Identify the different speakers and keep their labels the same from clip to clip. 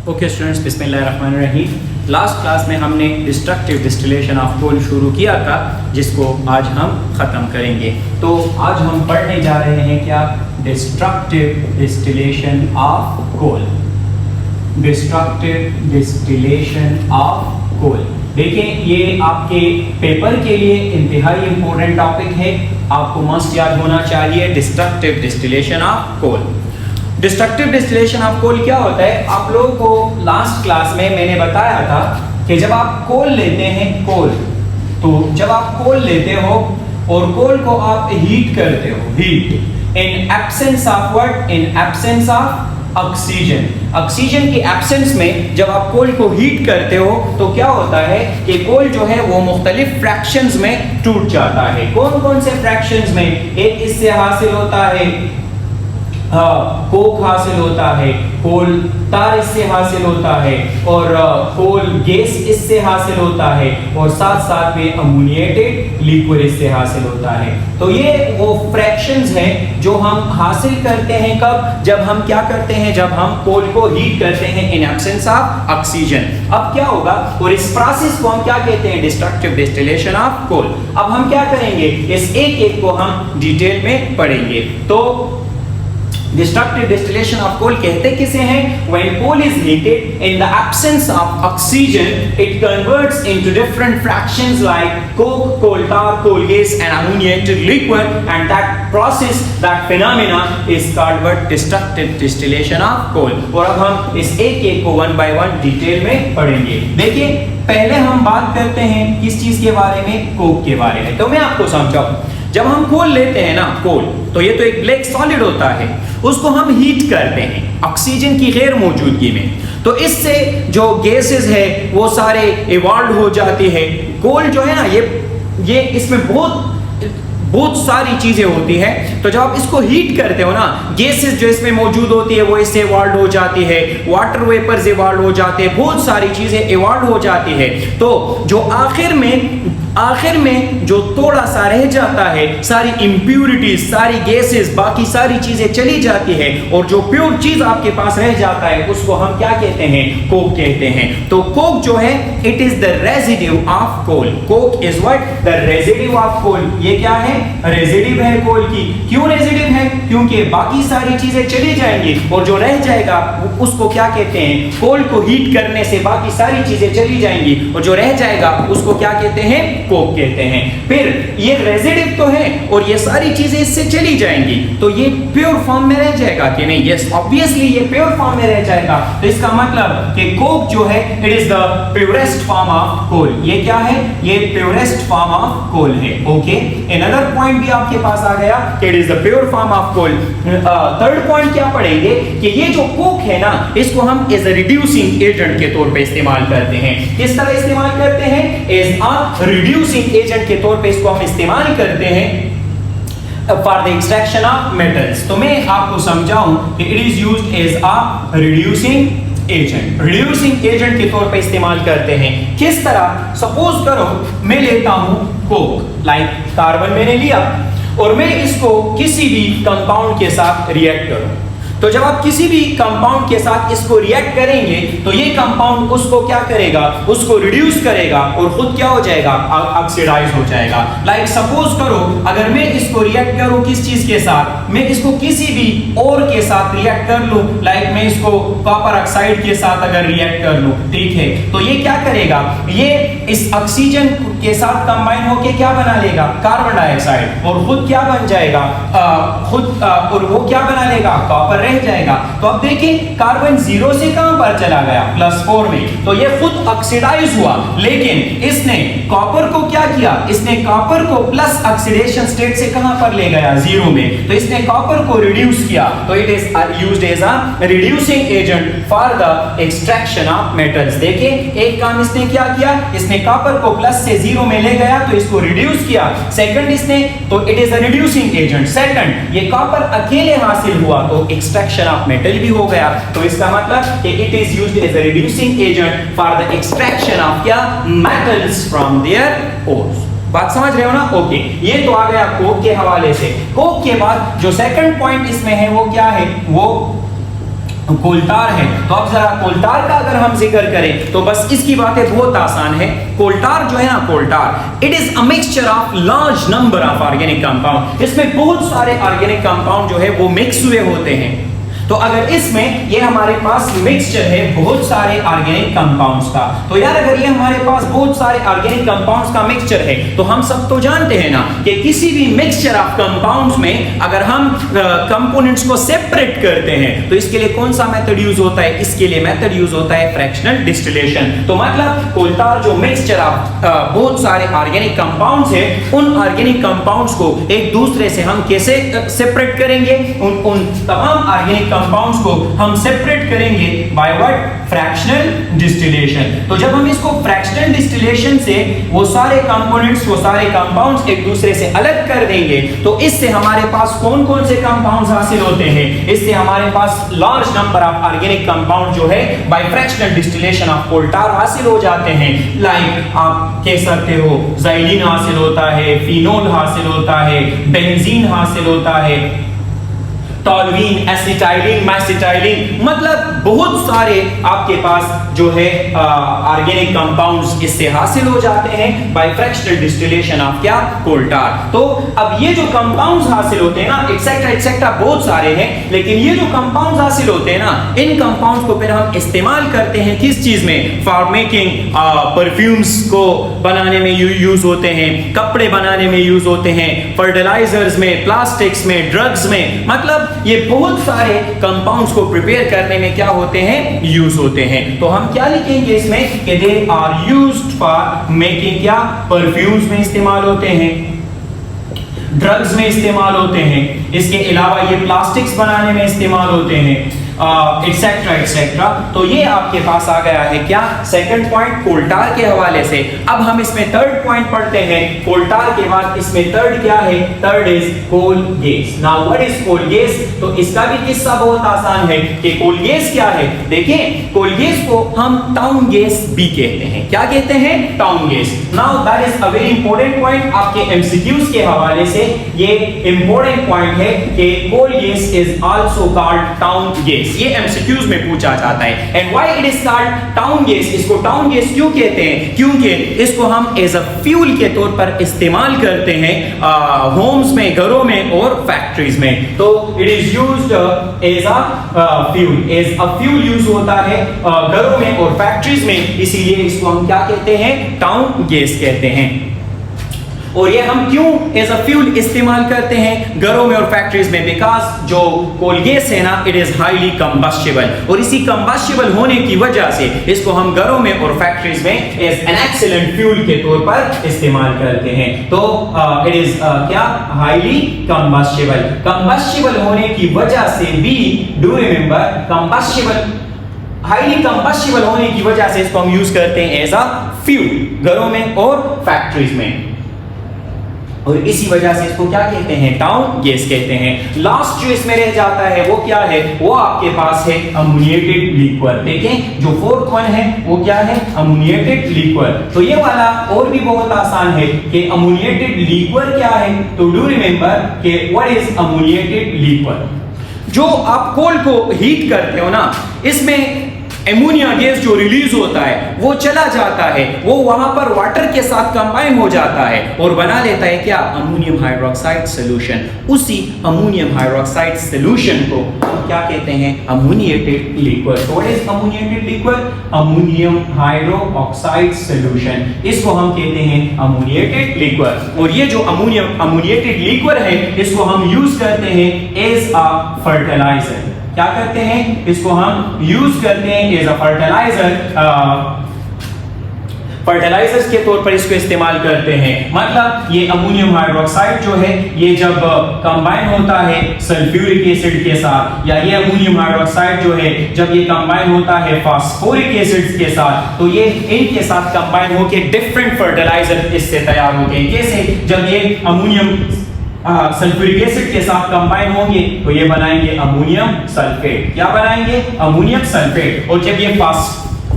Speaker 1: Okay students, बिस्मिल्लाहिर्रहमानिर्रहीम। Last class में हमने डिस्ट्रक्टिव डिस्टिलेशन ऑफ कोल शुरू किया था, जिसको आज हम ख़त्म करेंगे। तो आज हम पढ़ने जा रहे हैं क्या? Destructive distillation of coal. Destructive distillation of coal. देखें, ये आपके पेपर के लिए इंतहाई इंपॉर्टेंट टॉपिक है, आपको मस्ट याद होना चाहिए। Destructive distillation of coal. Destructive distillation of coal क्या होता है? आप लोगों को लास्ट क्लास में मैंने बताया था कि जब आप कोल लेते हैं, तो जब आप कोल लेते हो और कोल को आप हीट करते हो, heat in absence of what? In absence of oxygen. Oxygen के एब्सेंस में जब आप कोल को हीट करते हो तो क्या होता है कि कोल जो है वो मुख्तलिफ फ्रैक्शंस में टूट जाता है। कौन कौन से फ्रैक्शंस में? एक इससे हासिल होता है कोक हासिल होता है, कोल तार इससे हासिल होता है, और कोल गैस इससे हासिल होता है, और साथ साथ में अमोनिएटेड लिक्विड इससे हासिल होता है। तो ये वो फ्रैक्शंस हैं जो हम हासिल करते हैं कब? जब हम क्या करते हैं? जब हम कोल को हीट करते हैं इन एब्सेंस ऑफ ऑक्सीजन। अब क्या होगा? और इस प्रोसेस को हम क्या कहते हैं? Destructive distillation of coal. अब हम क्या करेंगे? इस एक एक को हम डिटेल में पढ़ेंगे। तो डिस्ट्रक्टिव डिस्टिलेशन ऑफ कोल कहते किसे हैं? When coal is heated in the absence of oxygen, it converts into different fractions like coke, coal tar, coal gas, and ammoniated liquid, and that process, that phenomena is called what? Destructive distillation of coal। और अब हम इस एक एक को one by one detail में पढ़ेंगे। देखिए, पहले हम बात करते हैं किस चीज के बारे में? कोक के बारे में। तो मैं आपको समझाऊं। जब हम कोल लेते हैं ना, कोल, तो ये तो एक ब्लैक सॉलिड होता है, उसको हम हीट करते हैं ऑक्सीजन की गैर मौजूदगी में। तो इससे जो गैसेस है वो सारे इवॉल्व हो जाती है। कोल जो है ना, ये इसमें बहुत सारी चीजें होती है। तो जब आप इसको हीट करते हो ना, गैसेस जो इसमें मौजूद होती है वो इससे इवॉल्व हो जाती है, वाटर वेपर्स इवॉल्व हो जाते हैं, बहुत सारी चीजें इवॉल्व हो जाती है। तो जो आखिर में जो थोड़ा सा रह जाता है, सारी इंप्यूरिटीज, सारी गैसेस, बाकी सारी चीजें चली जाती है, और जो प्योर चीज आपके पास रह जाता है उसको हम क्या कहते हैं? कोक कहते हैं। तो कोक जो है, it is the residue of coal. Coke is what? The residue of coal. ये क्या है? रेजिड्यू है कोल की। क्यों रेजिड्यू है? क्योंकि बाकी सारी चीजें चली जाएंगी और जो रह जाएगा उसको क्या कहते हैं? कोल को हीट करने से बाकी सारी चीजें चली जाएंगी और जो रह जाएगा उसको क्या कहते हैं? कोक कहते हैं। फिर ये रेजिड्यू तो है और ये सारी चीजें इससे चली जाएंगी, तो ये प्योर फॉर्म में रह जाएगा कि नहीं? यस, ऑब्वियसली ये प्योर फॉर्म में रह जाएगा। तो इसका मतलब कि कोक जो है, it is the purest form of coal. ये क्या है? ये प्योरेस्ट फॉर्म ऑफ कोल है। ओके, अनदर पॉइंट भी आपके पास आ गया कि it is the pure form of coal. Third point क्या पढ़ेंगे कि ये जो कोक है ना, इसको हम एज अ रिड्यूसिंग एजेंट के तौर पे इस्तेमाल करते हैं। किस तरह इस्तेमाल करते हैं? एज अ रिड्यूसिंग एजेंट के तौर पे इसको हम इस्तेमाल करते हैं for the extraction of metals. तो मैं आपको समझाऊं कि it is used as a reducing agent. Reducing agent के तौर पे इस्तेमाल करते हैं। किस तरह? सपोज करो मैं लेता हूं कोक, लाइक कार्बन मैंने लिया और मैं इसको किसी भी कंपाउंड के साथ रिएक्ट करूं। तो जब आप किसी भी कंपाउंड के साथ इसको रिएक्ट करेंगे तो ये कंपाउंड उसको क्या करेगा? उसको रिड्यूस करेगा और खुद क्या हो जाएगा? ऑक्सीडाइज हो जाएगा। लाइक सपोज करो, अगर मैं इसको रिएक्ट करूं किस चीज के साथ? मैं इसको किसी भी और के साथ रिएक्ट कर लूं, लाइक मैं इसको कॉपर ऑक्साइड के साथ अगर रिएक्ट कर लूं, ठीक है, तो ये क्या करेगा? ये इस ऑक्सीजन के साथ कंबाइन होके क्या बना लेगा? कार्बन डाइऑक्साइड, और खुद क्या बन जाएगा? और वो क्या बना लेगा? कॉपर रह जाएगा। तो अब देखिए, कार्बन जीरो से कहां पर चला गया? +4 में। तो ये खुद ऑक्सीडाइज हुआ, लेकिन इसने कॉपर को क्या किया? इसने कॉपर को प्लस ऑक्सीडेशन स्टेट से कहां पर ले गया? 0 में। तो इसने कॉपर को रिड्यूस किया। तो it is used as a reducing agent for the extraction of metals. देखिए, एक काम इसने क्या किया? इसने कॉपर को प्लस से 0 में ले गया, तो इसको रिड्यूस किया। सेकंड इसने, तो it is a reducing agent. Second, ये कॉपर अकेले हासिल हुआ तो एक्सट्रैक्शन ऑफ मेटल भी हो गया। तो इसका मतलब कि it is used as a reducing agent for the extraction of क्या? Metals from their ores. बात समझ रहे हो ना? ओके, ये तो आ गया कोक के हवाले से। कोक के बाद जो सेकंड पॉइंट इसमें है वो क्या है? वो कोलटार है। तो अब जरा कोलटार का अगर हम जिक्र करें तो बस इसकी बातें बहुत आसान है। कोलटार जो है ना, coal tar it is a mixture of large number of organic compound. इसमें बहुत सारे ऑर्गेनिक कंपाउंड जो है वो मिक्स हुए होते हैं। तो अगर इसमें ये हमारे पास मिक्सचर है बहुत सारे ऑर्गेनिक कंपाउंड्स का, तो यार अगर ये हमारे पास बहुत सारे ऑर्गेनिक कंपाउंड्स का मिक्सचर है तो हम सब तो जानते हैं ना कि किसी भी मिक्सचर ऑफ कंपाउंड्स में अगर हम कंपोनेंट्स को सेपरेट करते हैं तो इसके लिए कौन सा मेथड यूज होता है? इसके लिए मेथड यूज होता है फ्रैक्शनल डिस्टिलेशन। तो मतलब कोलटार जो मिक्सचर ऑफ बहुत सारे ऑर्गेनिक कंपाउंड्स है, उन ऑर्गेनिक कंपाउंड्स को एक दूसरे से हम कैसे सेपरेट करेंगे? उन तमाम ऑर्गेनिक कंपाउंड्स को हम सेपरेट करेंगे बाय व्हाट? Fractional distillation. तो जब हम इसको फ्रैक्शनल डिस्टिलेशन से वो सारे कंपोनेंट्स, वो सारे कंपाउंड्स एक दूसरे से अलग कर देंगे तो इससे हमारे पास कौन कौन से कंपाउंड्स हासिल होते हैं? इससे हमारे पास large number of organic compound जो है by fractional distillation of coal tar हासिल हो जाते हैं। लाइक आप कह सकते हो ज़ाइलिन हासिल होता है, फिनोल हासिल होता है, बेंजीन हासिल होता है, टॉल्यूइन, एसिटाइलिन, मैसिटाइलिन, मतलब बहुत सारे आपके पास जो है ऑर्गेनिक कंपाउंड्स इससे हासिल हो जाते हैं बाय फ्रैक्शनल डिस्टिलेशन ऑफ क्या? कोलटार। तो अब ये जो कंपाउंड्स हासिल होते हैं ना, एक्सेट्रा एक्सेट्रा बहुत सारे हैं, लेकिन ये जो कंपाउंड्स हासिल होते हैं ना, इन कंपाउंड्स को फिर हम इस्तेमाल करते हैं किस चीज में? फॉर मेकिंग परफ्यूम्स को बनाने में यूज होते हैं, कपड़े बनाने में यूज होते हैं, फर्टिलाइजर्स में, प्लास्टिक्स में, ड्रग्स में, मतलब ये बहुत सारे कंपाउंड्स को प्रिपेयर करने में क्या होते हैं? यूज होते हैं। तो हम क्या लिखेंगे इसमें कि they are used for making क्या? परफ्यूम्स में इस्तेमाल होते हैं, ड्रग्स में इस्तेमाल होते हैं, इसके अलावा ये प्लास्टिक्स बनाने में इस्तेमाल होते हैं, एक्सेट्रा एक्सेट्रा। तो ये आपके पास आ गया है क्या? सेकंड पॉइंट कोलटार के हवाले से। अब हम इसमें थर्ड पॉइंट पढ़ते हैं। कोलटार के बाद इसमें थर्ड क्या है? Third is coal gas. Now what is coal gas? तो इसका भी किस्सा बहुत आसान है कि कोल गैस क्या है। देखिए, कोल गैस को हम टाउन गैस भी कहते हैं। क्या कहते हैं? Town gas. Now that is a very important point. आपके एमसीक्यूज के हवाले से ये इंपॉर्टेंट पॉइंट है कि coal gas is also called town gas. ये एमसीक्यूज में पूछा जाता है। And why it is called town gas? इसको टाउन गैस क्यों कहते हैं? क्योंकि इसको हम एज अ फ्यूल के तौर पर इस्तेमाल करते हैं होम्स में, घरों में और फैक्ट्रीज में। तो it is used as a fuel, as a fuel use होता है घरों में और फैक्ट्रीज में, इसीलिए इसको हम क्या कहते हैं? टाउन गैस कहते हैं। और ये हम क्यों एज अ फ्यूल इस्तेमाल करते हैं घरों में और फैक्ट्रीज में? बिकॉज जो कोल गैस है ना, इट इज हाईली कंबस्टिबल, और इसी कंबस्टिबल होने की वजह से इसको हम घरों में और फैक्ट्रीज में एज एन एक्सीलेंट फ्यूल के तौर पर इस्तेमाल करते हैं। तो इट इज क्या? Highly combustible. कंबस्टिबल होने की वजह से भी, do remember, combustible, highly combustible होने की वजह से इसको हम यूज करते हैं एज अ फ्यूल घरों में और फैक्ट्रीज में, और इसी वजह से इसको क्या कहते हैं? टाउन गैस कहते हैं। लास्ट जो इसमें रह जाता है वो क्या है? वो आपके पास है अमोनिएटेड लिक्विड। देखें, जो फोर्थ वन है वो क्या है? Ammoniated liquid. तो ये वाला और भी बहुत आसान है कि अमोनिएटेड लिक्विड क्या है। तो डू रिमेंबर कि व्हाट इज अमोनिएटेड लिक्विड? जो आप कोल को हीट करते हो ना, इसमें एमोनिया गैस जो रिलीज होता है वो चला जाता है, वो वहां पर वाटर के साथ कंबाइन हो जाता है और बना लेता है क्या? Ammonium hydroxide solution. उसी अमोनियम हाइड्रोक्साइड सॉल्यूशन को हम क्या कहते हैं? Ammoniated liquid. तो what is ammoniated liquid? Ammonium hydroxide solution. इसको हम कहते हैं अमोनिएटेड लिक्विड। और ये जो अमोनिएटेड लिक्विड है, इसको हम यूज करते हैं एज अ फर्टिलाइजर। क्या करते हैं? इसको हम यूज करते हैं एज अ फर्टिलाइजर, फर्टिलाइजर्स के तौर पर इसको इस्तेमाल करते हैं। मतलब ये अमोनियम हाइड्रोक्साइड जो है, ये जब कंबाइन होता है सल्फ्यूरिक एसिड के साथ, या ये अमोनियम हाइड्रोक्साइड जो है जब ये कंबाइन होता है फास्फोरिक एसिड्स के साथ, तो ये इनके साथ कंबाइन होकर डिफरेंट फर्टिलाइजर इससे तैयार होते हैं। कैसे? जब ये अमोनियम सल्फ्यूरिक एसिड के साथ कंबाइन होंगे तो ये बनाएंगे अमोनियम सल्फेट। क्या बनाएंगे? Ammonium sulphate. और जब ये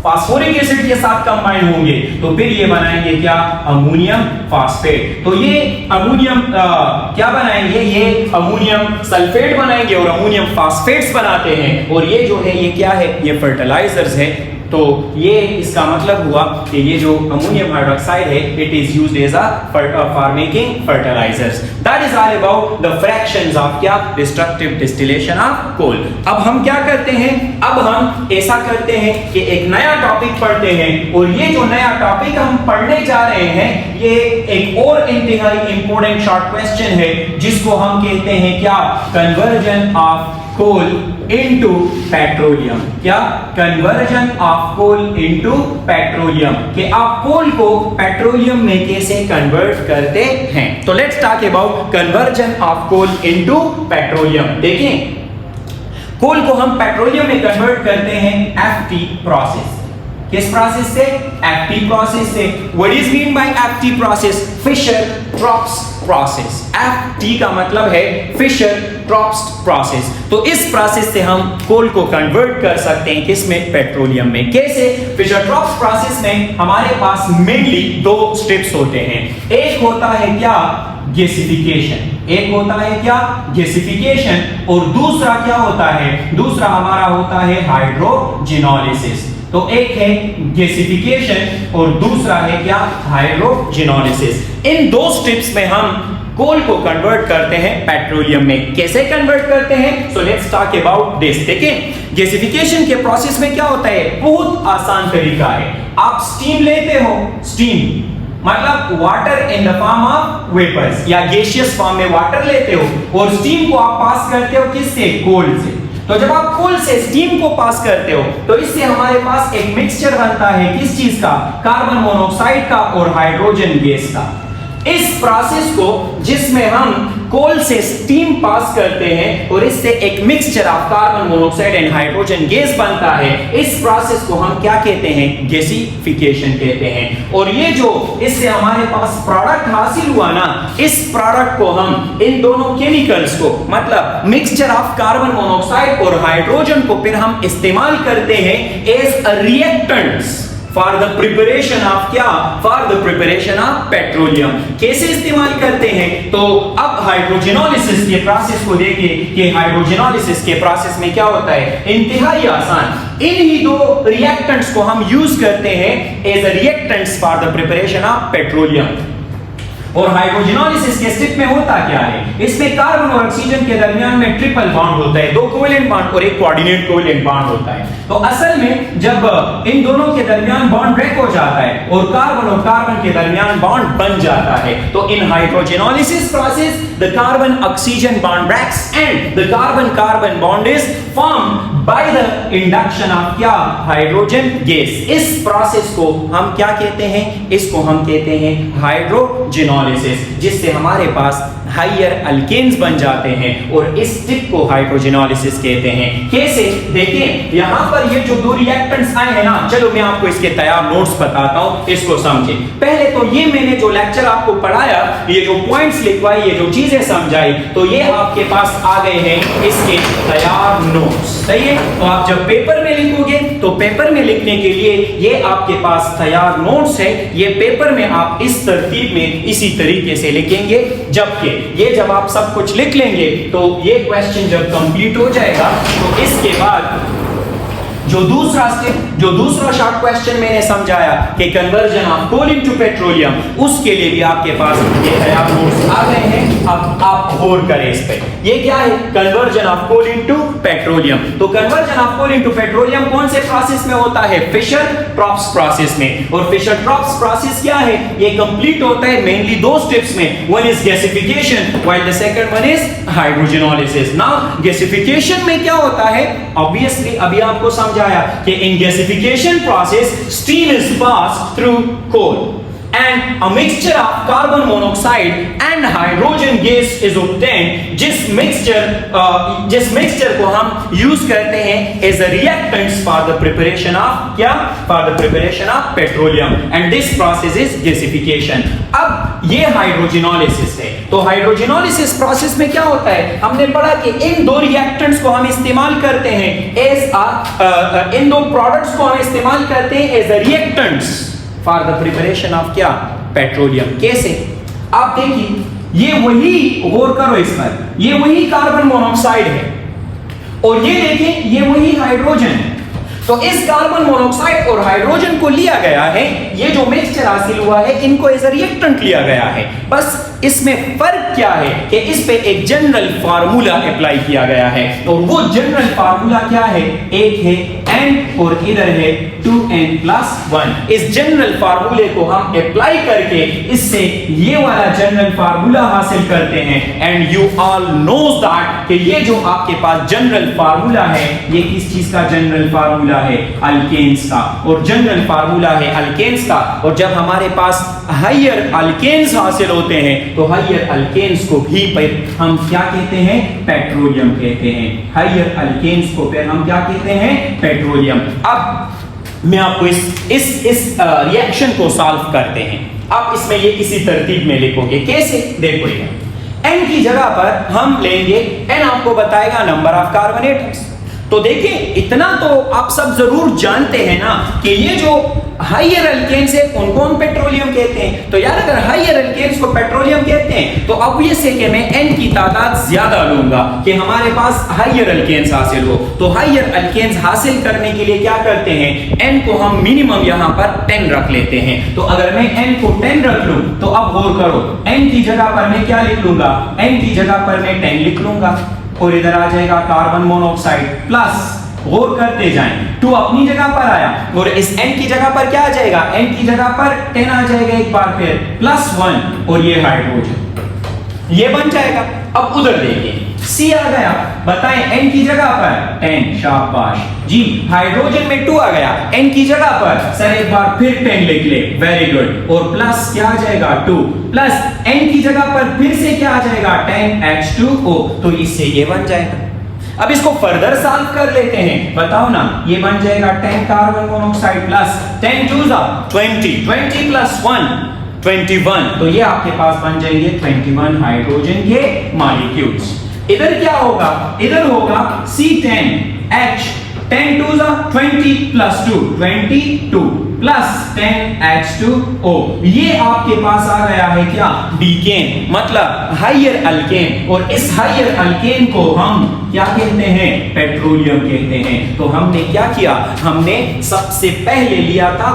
Speaker 1: फास्फोरिक एसिड के साथ कंबाइन होंगे तो फिर ये बनाएंगे क्या, अमोनियम फास्फेट। तो ये अमोनियम क्या बनाएंगे, ये अमोनियम सल्फेट बनाएंगे और अमोनियम फास्फेट्स बनाते हैं। और ये जो है ये क्या है, ये फर्टिलाइजर्स है। तो ये इसका मतलब हुआ कि ये जो अमोनियम हाइड्रोक्साइड है it is used as for making fertilisers. That is all about the fractions of क्या, डिस्ट्रक्टिव डिस्टिलेशन ऑफ कोल। अब हम क्या करते हैं, अब हम ऐसा करते हैं कि एक नया टॉपिक पढ़ते हैं और ये जो नया टॉपिक हम पढ़ने जा रहे हैं ये एक और इंतहाई इंपॉर्टेंट शॉर्ट क्वेश्चन है जिसको हम कहते हैं क्या, conversion of coal into petroleum. क्या, conversion of coal into petroleum, कि आप कोल को पेट्रोलियम में कैसे कन्वर्ट करते हैं। तो let's talk about conversion of coal into petroleum. देखें, कोल को हम पेट्रोलियम में कन्वर्ट करते हैं एफटी प्रोसेस। किस प्रोसेस से, एफटी प्रोसेस से। What is mean by FT process, Fischer Tropsch process. FT का मतलब है फिशर ट्रॉप्स प्रोसेस। तो इस प्रोसेस से हम कोल को कन्वर्ट कर सकते हैं किसमें, पेट्रोलियम में। कैसे, फिशर ट्रॉप्स प्रोसेस में हमारे पास मेनली दो स्टेप्स होते हैं। एक होता है क्या, गैसिफिकेशन, एक होता है क्या, गैसिफिकेशन, और दूसरा क्या होता है, दूसरा हमारा होता है हाइड्रोजिनोलिसिस। तो एक है गैसिफिकेशन और दूसरा है क्या, हाइड्रोजिनोलिसिस। इन दो स्टेप्स में हम कोल को कन्वर्ट करते हैं पेट्रोलियम में। कैसे कन्वर्ट करते हैं, so let's talk about this. देखिए, गैसिफिकेशन के प्रोसेस में क्या होता है, बहुत आसान तरीका है। आप स्टीम लेते हो, स्टीम मतलब water in the form of vapours या गैसियस फॉर्म में वाटर लेते हो और स्टीम को आप पास करते हो किससे, कोल से। तो जब आप कोल से स्टीम को पास करते हो तो इससे हमारे पास एक मिक्सचर बनता है किस चीज का, कार्बन मोनोऑक्साइड का और हाइड्रोजन गैस का। इस प्रोसेस को जिसमें हम कोल से स्टीम पास करते हैं और इससे एक mixture of carbon monoxide and hydrogen gas बनता है, इस प्रोसेस को हम क्या कहते हैं, गैसिफिकेशन कहते हैं। और ये जो इससे हमारे पास प्रोडक्ट हासिल हुआ ना, इस प्रोडक्ट को हम इन दोनों केमिकल्स को मतलब मिक्सचर ऑफ कार्बन मोनोऑक्साइड और हाइड्रोजन को फिर हम इस्तेमाल करते हैं as a reactants for the preparation of क्या, for the preparation of petroleum. कैसे इस्तेमाल करते हैं, तो अब हाइड्रोजिनोलिसिस के प्रोसेस को देखिए कि हाइड्रोजिनोलिसिस के प्रोसेस में क्या होता है, इंतहाई आसान। इन ही दो रिएक्टेंट्स को हम यूज करते हैं as a reactants for the preparation of petroleum. और हाइड्रोजिनोलिसिस के स्टेप में होता क्या है, इसमें कार्बन और ऑक्सीजन के दरमियान में ट्रिपल बॉन्ड होता है, दो कोवेलेंट बॉन्ड और एक कोऑर्डिनेट कोवेलेंट बॉन्ड होता है। तो असल में जब इन दोनों के दरमियान बॉन्ड ब्रेक हो जाता है और कार्बन के दरमियान बॉन्ड बन जाता है, तो in hydrogenolysis process the carbon oxygen bond breaks and the carbon carbon bond is formed by the induction of क्या, हाइड्रोजन गैस। इस प्रोसेस को हम क्या कहते हैं, इसको हम कहते हैं हाइड्रोजिनोलिसिस, जिससे हमारे पास हाइयर अल्केन्स बन जाते हैं और इस स्टेप को हाइड्रोजिनोलिसिस कहते हैं। कैसे, देखिए यहां पर ये जो दो रिएक्टेंट्स आए हैं ना, चलो मैं आपको इसके तैयार नोट्स बताता हूं, इसको समझे। पहले तो ये मैंने जो लेक्चर आपको पढ़ाया, ये जो पॉइंट्स लिखवाई, ये जो चीजें समझाई, तो ये आपके पास आ गए हैं इसके तैयार नोट्स। सही है, तो आप जब पेपर में लिखोगे तो पेपर में लिखने के लिए ये आपके पास तैयार नोट्स है। ये पेपर में आप इस तरतीब में इसी तरीके से लिखेंगे, जबकि ये जब आप सब कुछ लिख लेंगे तो ये क्वेश्चन जब कंप्लीट हो जाएगा तो इसके बाद जो दूसरा स्टेप, जो दूसरा शॉर्ट क्वेश्चन मैंने समझाया कि conversion of coal into petroleum, उसके लिए भी आपके पास ये तैयार नोट्स आ गए हैं। अब आप गौर करें इस पे, ये क्या है, conversion of coal into petroleum. तो conversion of coal into petroleum कौन से प्रोसेस में होता है, फिशर ट्रॉप्स प्रोसेस में। और फिशर ट्रॉप्स प्रोसेस क्या है, ये कंप्लीट होता है मेनली दो स्टेप्स में, one is gasification while the second one is hydrogenolysis. Now gasification में क्या होता है, ऑब्वियसली अभी आपको समझाया कि in gasification process steam is pass through coal. and a mixture of carbon monoxide and hydrogen gas is obtained, जिस mixture को हम यूज करते हैं as a reactants for the preparation of क्या, for the preparation of petroleum, and this process is gasification। अब ये हाइड्रोजिनोलिसिस है। तो हाइड्रोजिनोलिसिस प्रोसेस में क्या होता है, हमने पढ़ा कि इन दो रिएक्टेंट्स को हम इस्तेमाल करते हैं इन दो प्रोडक्ट्स को हम इस्तेमाल करते हैं as a reactants for the preparation of क्या, पेट्रोलियम। कैसे, आप देखिए ये वही, गौर करो इस पर, ये वही कार्बन मोनोऑक्साइड है और ये देखें ये वही हाइड्रोजन है। तो इस कार्बन मोनोऑक्साइड और हाइड्रोजन को लिया गया है, ये जो मिक्सचर हासिल हुआ है इनको एज अ रिएक्टेंट लिया गया है। बस इसमें फर्क क्या है कि इस पे एक जनरल फार्मूला अप्लाई किया गया है, और वो जनरल फार्मूला क्या है, एक है n और इधर है 2n+1। इस जनरल फार्मूले को हम अप्लाई करके इससे ये वाला जनरल फार्मूला हासिल करते हैं। And you all knows that कि ये जो आपके पास जनरल फार्मूला है, ये किस चीज का जनरल फार्मूला है, अल्केन्स का, और जनरल फार्मूला है अल्केन्स का। और जब हमारे पास हायर अल्केन्स हासिल होते हैं तो हायर अल्केन्स को भी हम क्या कहते हैं, पेट्रोलियम कहते हैं। हायर अल्केन्स को फिर हम क्या कहते हैं, पेट्रोलियम। अब मैं आपको इस रिएक्शन को सॉल्व करते हैं। आप इसमें ये इसी तरतीब में लिखोगे, कैसे, देखो n की जगह पर हम लेंगे, n आपको बताएगा नंबर ऑफ कार्बन एटम्स। तो देखिए इतना तो आप सब जरूर जानते हैं ना कि ये जो हायर अल्केन्स है उनको हम पेट्रोलियम कहते हैं। तो यार अगर हायर अल्केन्स को पेट्रोलियम कहते हैं तो ऑब्वियस है कि मैं n की तादाद ज्यादा लूंगा कि हमारे पास हायर अल्केन्स हासिल हो। तो हायर अल्केन्स हासिल करने के लिए क्या करते हैं, n को हम मिनिमम यहां पर 10 रख लेते हैं। तो अगर मैं n को 10 रख लूं तो अब गौर करो, n की जगह पर मैं क्या लिख लूंगा, n की जगह पर मैं 10 लिख लूंगा और इधर आ जाएगा कार्बन मोनोऑक्साइड प्लस, गौर करते जाएं, 2 अपनी जगह पर आया और इस n की जगह पर क्या आ जाएगा, n की जगह पर 10 आ जाएगा एक बार फिर +1 और ये हाइड्रोजन, ये बन जाएगा। अब उधर देखिए C आ गया, बताएं n की जगह पर 10, शाबाश जी। हाइड्रोजन में 2 आ गया, n की जगह पर सर एक बार फिर 10 लिख ले, वेरी गुड, और प्लस क्या आ जाएगा 2, प्लस n की जगह पर फिर से क्या आ जाएगा 10H2O, तो इससे ये बन जाएगा। अब इसको फर्दर सॉल्व कर लेते हैं, बताओ ना, ये बन जाएगा 10 कार्बन मोनोऑक्साइड प्लस 10 2 20, 20 + 1 21, तो ये आपके पास बन जाएंगे 21 हाइड्रोजन के मॉलिक्यूल्स। इधर क्या होगा, इधर होगा C10H, 10 2 20 + 2 22 प्लस 10H2O, ये आपके पास आ गया है क्या, डीकेन, मतलब हायर अल्केन, और इस हायर अल्केन को हम क्या कहते हैं, पेट्रोलियम कहते हैं। तो हमने क्या किया, हमने सबसे पहले लिया था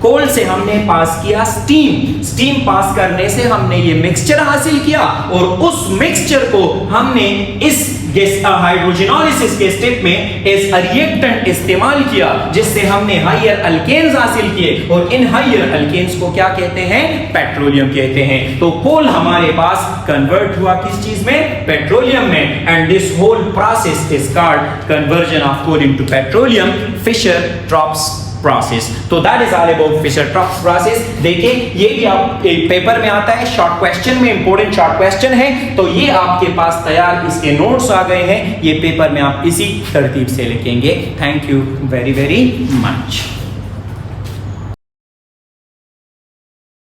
Speaker 1: कोल से हमने पास किया स्टीम पास करने से हमने ये मिक्सचर हासिल किया, और उस मिक्सचर को हमने इस हाइड्रोजिनोलिसिस के स्टेप में एज अ रिएक्टेंट इस्तेमाल किया, जिससे हमने हायर अल्केन्स हासिल किए, और इन हायर अल्केन्स को क्या कहते हैं, पेट्रोलियम कहते हैं। तो कोल हमारे पास कन्वर्ट हुआ किस चीज में, पेट्रोलियम में, and this whole process is called conversion of coal into petroleum, Fischer Tropsch process. तो that is all about Fischer Tropsch process. देखिए ये भी आप पेपर में आता है, शॉर्ट क्वेश्चन में, इंपॉर्टेंट शॉर्ट क्वेश्चन है, तो ये आपके पास तैयार इसके नोट्स आ गए हैं, ये पेपर में आप इसी तरतीब से लिखेंगे। Thank you very very much.